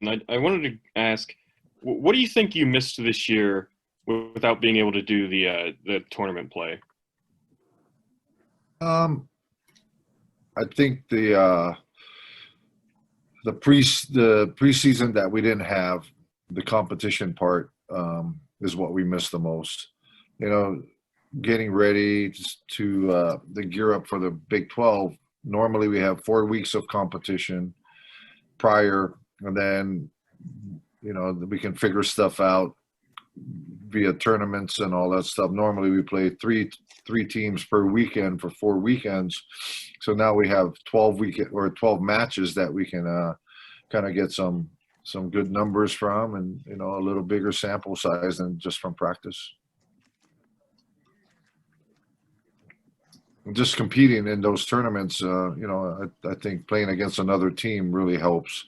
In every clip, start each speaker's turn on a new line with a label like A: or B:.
A: And I wanted to ask, what do you think you missed this year without being able to do the tournament play?
B: Um, I think the preseason that we didn't have, the competition part, is what we missed the most. You know, getting ready to gear up for the Big 12. Normally, we have 4 weeks of competition prior, and then we can figure stuff out via tournaments and all that stuff. Normally, we play three teams per weekend for 4 weekends. So now we have 12 matches that we can kind of get some good numbers from, and a little bigger sample size than just from practice. Just competing in those tournaments, I think playing against another team really helps.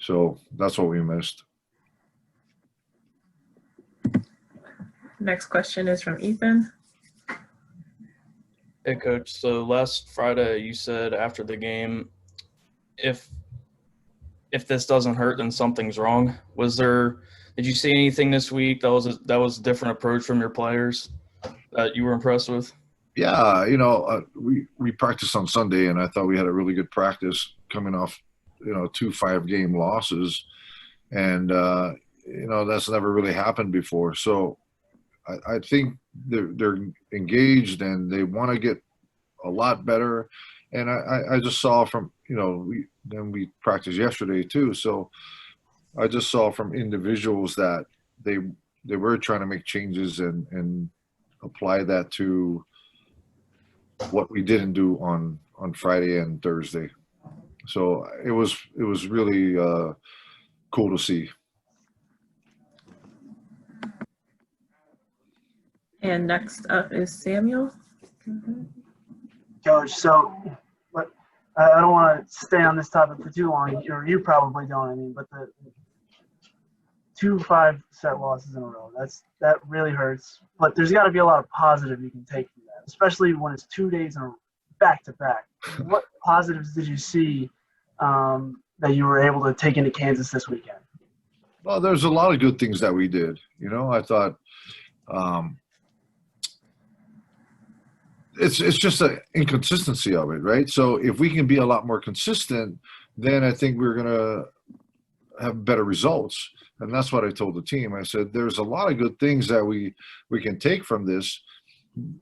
B: So that's what we missed.
C: Next question is from Ethan.
D: Hey, Coach. So last Friday, you said after the game, if this doesn't hurt, then something's wrong. Did you see anything this week that was a different approach from your players that you were impressed with?
B: Yeah, we practiced on Sunday, and I thought we had a really good practice coming off, 2 5-game losses, and that's never really happened before. So I think they're engaged and they want to get a lot better. And I just saw from we practiced yesterday too. So I just saw from individuals that they were trying to make changes and apply that to what we didn't do on Friday and Thursday. So it was really cool to see.
C: And next up is Samuel.
E: Coach, so I don't want to stay on this topic for too long, or you probably don't, but the 2 5-set losses in a row, that really hurts. But there's got to be a lot of positive you can take from that, especially when it's 2 days in a back-to-back. What positives did you see that you were able to take into Kansas this weekend?
B: Well, there's a lot of good things that we did. I thought it's just an inconsistency of it, right? So if we can be a lot more consistent, then I think we're going to have better results. And that's what I told the team. I said, there's a lot of good things that we can take from this,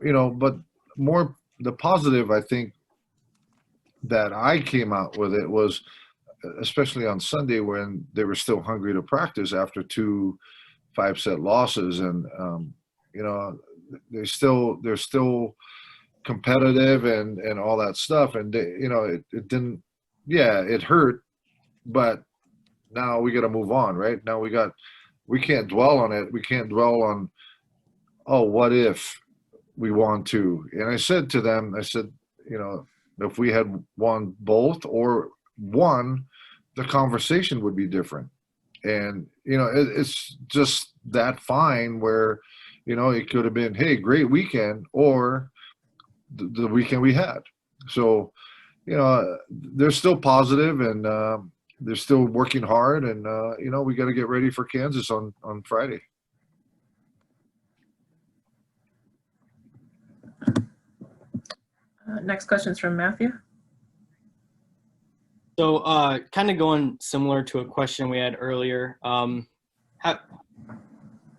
B: but more the positive, I think, that I came out with it was, especially on Sunday when they were still hungry to practice after 2 5-set losses. And, they're still competitive and all that stuff. And, it didn't, it hurt, but now we got to move on, right? Now we can't dwell on it. We can't dwell on, oh, what if we won 2? And I said to them, if we had won both or one, the conversation would be different. And, it's just that fine where, it could have been, hey, great weekend, or the weekend we had. So, they're still positive and they're still working hard, and we got to get ready for Kansas on Friday.
C: Next question is from Matthew.
F: So kind of going similar to a question we had earlier,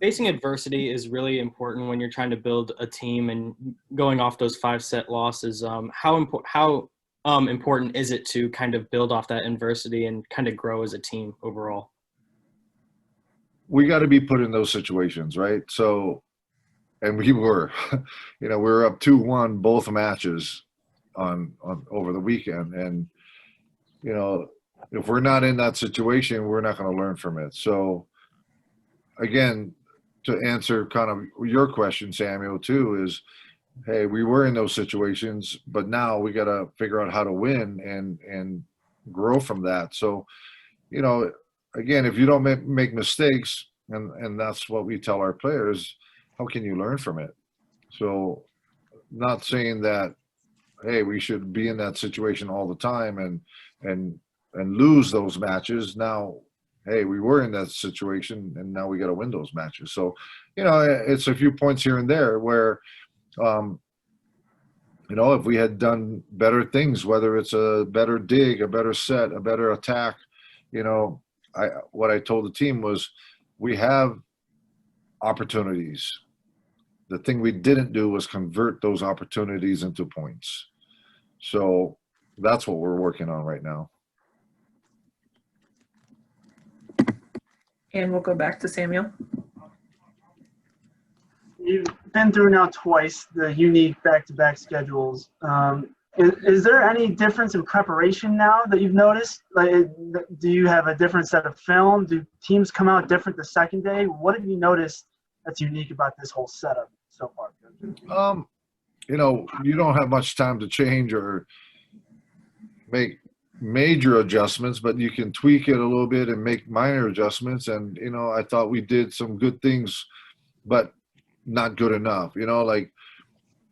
F: facing adversity is really important when you're trying to build a team, and going off those 5-set losses. How important is it to kind of build off that adversity and kind of grow as a team overall?
B: We got to be put in those situations, right? So, and we were, we were up 2-1 both matches on over the weekend, and if we're not in that situation, we're not going to learn from it. So, again, to answer kind of your question, Samuel, too, is, hey, we were in those situations, but now we got to figure out how to win and grow from that. So, again, if you don't make mistakes, and that's what we tell our players, how can you learn from it? So, not saying that, hey, we should be in that situation all the time and and lose those matches. Now, hey, we were in that situation, and now we got to win those matches. So, it's a few points here and there where, if we had done better things, whether it's a better dig, a better set, a better attack, what I told the team was we have opportunities. The thing we didn't do was convert those opportunities into points. So that's what we're working on right now.
C: And we'll go back to Samuel.
E: You've been through now twice the unique back-to-back schedules. Is there any difference in preparation now that you've noticed? Like, do you have a different set of film? Do teams come out different the second day? What have you noticed that's unique about this whole setup so far?
B: You don't have much time to change or make major adjustments, but you can tweak it a little bit and make minor adjustments. And, I thought we did some good things, but not good enough. Like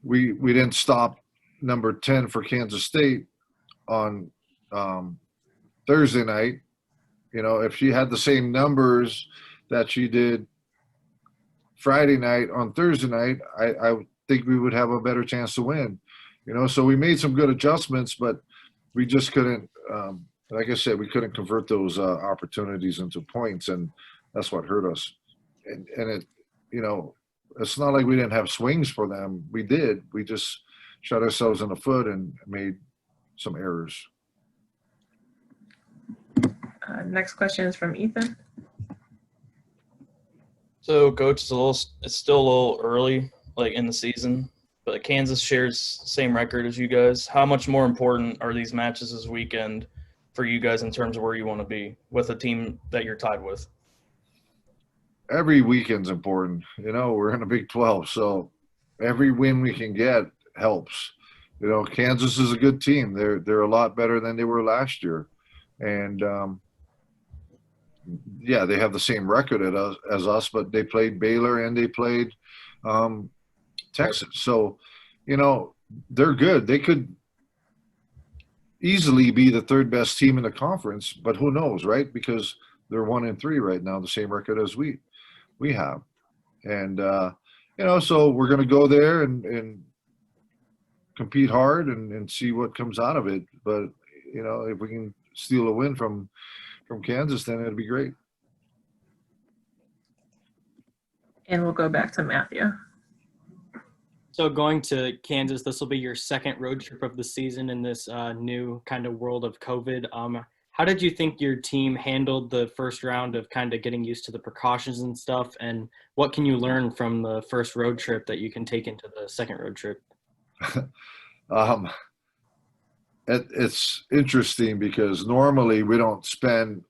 B: we didn't stop number 10 for Kansas State on Thursday night. If she had the same numbers that she did Friday night on Thursday night, I think we would have a better chance to win. So we made some good adjustments, but we just couldn't, like I said, we couldn't convert those opportunities into points, and that's what hurt us. And it, it's not like we didn't have swings for them. We did. We just shot ourselves in the foot and made some errors.
C: Next question is from Ethan.
D: So, Coach, it's still a little early, like in the season, but Kansas shares same record as you guys. How much more important are these matches this weekend for you guys in terms of where you want to be with a team that you're tied with?
B: Every weekend's important. We're in the Big 12, so every win we can get helps. Kansas is a good team. They're a lot better than they were last year, and they have the same record as us, but they played Baylor and they played Texas. So, they're good. They could easily be the third best team in the conference, but who knows, right? Because they're 1-3 right now, the same record as we have. And, so we're going to go there and compete hard and see what comes out of it. But, if we can steal a win from Kansas, then it'd be great.
C: And we'll go back to Matthew.
F: So going to Kansas, this will be your second road trip of the season in this new kind of world of COVID. How did you think your team handled the first round of kind of getting used to the precautions and stuff? And what can you learn from the first road trip that you can take into the second road trip?
B: It's interesting because normally we don't spend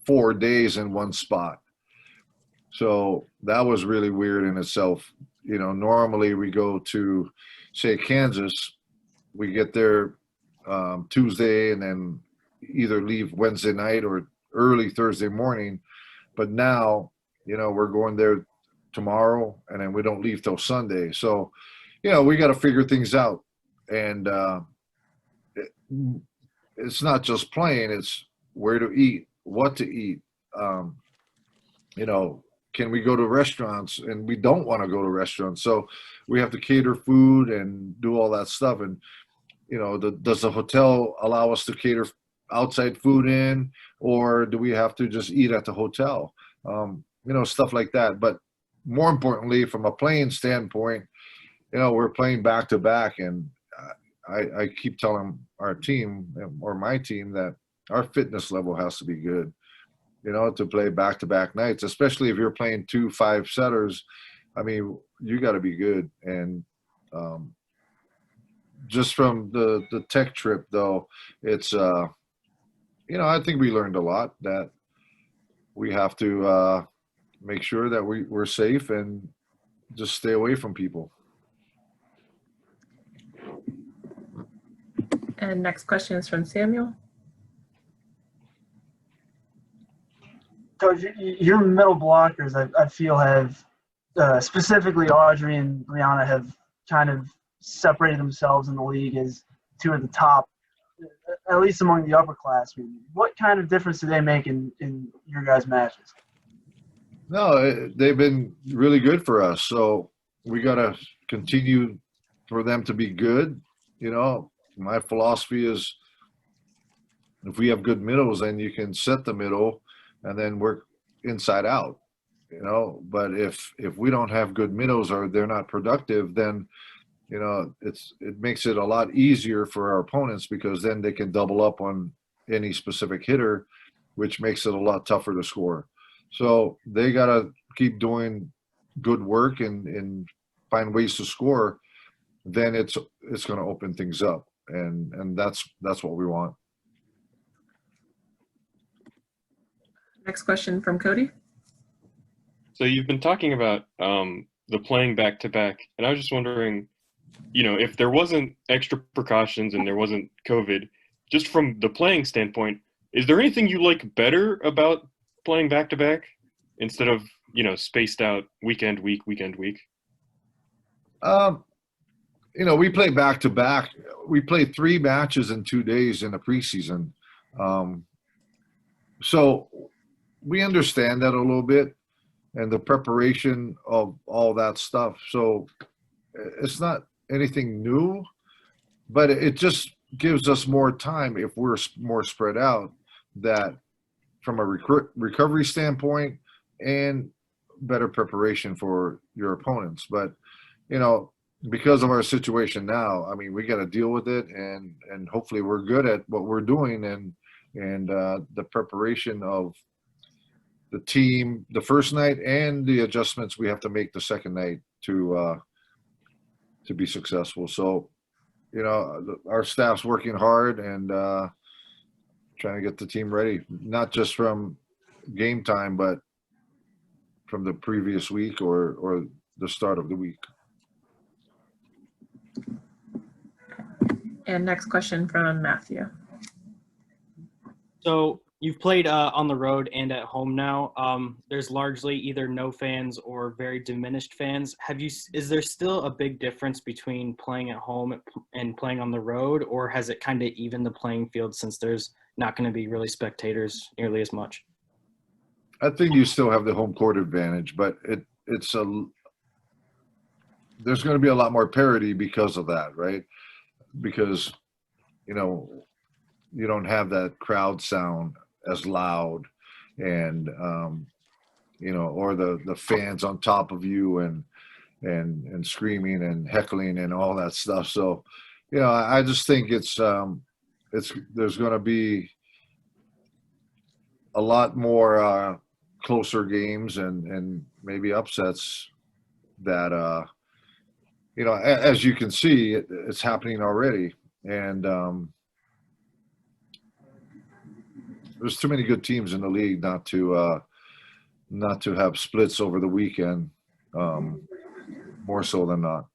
B: 4 days in one spot. So that was really weird in itself. Normally we go to, say, Kansas, we get there Tuesday and then either leave Wednesday night or early Thursday morning. But now, we're going there tomorrow and then we don't leave till Sunday. So, we got to figure things out. And it's not just playing, it's where to eat, what to eat. Can we go to restaurants? And we don't want to go to restaurants. So we have to cater food and do all that stuff. And, does the hotel allow us to cater outside food in, or do we have to just eat at the hotel? Stuff like that. But more importantly, from a playing standpoint, we're playing back-to-back. And I keep telling our team or my team that our fitness level has to be good, to play back-to-back nights, especially if you're playing 2 5-setters. I mean, you got to be good. And just from the tech trip, though, it's, I think we learned a lot, that we have to make sure that we're safe and just stay away from people.
C: And next question is from Samuel.
E: Coach, your middle blockers, I feel, have specifically Audrey and Brianna have kind of separated themselves in the league as two of the top at least among the upperclassmen, what kind of difference do they make in your guys' matches?
B: No, they've been really good for us. So we got to continue for them to be good. You know, my philosophy is if we have good middles, then you can set the middle and then work inside out. You know, but if we don't have good middles or they're not productive, then you know it makes it a lot easier for our opponents because then they can double up on any specific hitter, which makes it a lot tougher to score. So they got to keep doing good work and find ways to score. Then it's going to open things up, and that's what we want.
C: Next question from Cody.
A: So you've been talking about the playing back-to-back, and I was just wondering, you know, if there wasn't extra precautions and there wasn't COVID, just from the playing standpoint, is there anything you like better about playing back-to-back instead of, you know, spaced out weekend, week?
B: You know, we play back-to-back. We played 3 matches in 2 days in the preseason. So we understand that a little bit and the preparation of all that stuff. So it's not anything new, but it just gives us more time if we're more spread out, that from a recovery standpoint and better preparation for your opponents. But, you know, because of our situation now, I mean, we got to deal with it, and hopefully we're good at what we're doing, and the preparation of the team the first night and the adjustments we have to make the second night to be successful. So, you know, our staff's working hard and trying to get the team ready, not just from game time, but from the previous week or the start of the week.
C: And next question from Matthew.
F: So you've played on the road and at home now. There's largely either no fans or very diminished fans. Is there still a big difference between playing at home and playing on the road, or has it kind of evened the playing field since there's not going to be really spectators nearly as much?
B: I think you still have the home court advantage, but there's going to be a lot more parity because of that, right? Because, you know, you don't have that crowd sound as loud, and you know, or the fans on top of you and screaming and heckling and all that stuff. So, you know, I just think there's going to be a lot more closer games and maybe upsets that you know, as you can see, it's happening already, and there's too many good teams in the league not to have splits over the weekend, more so than not.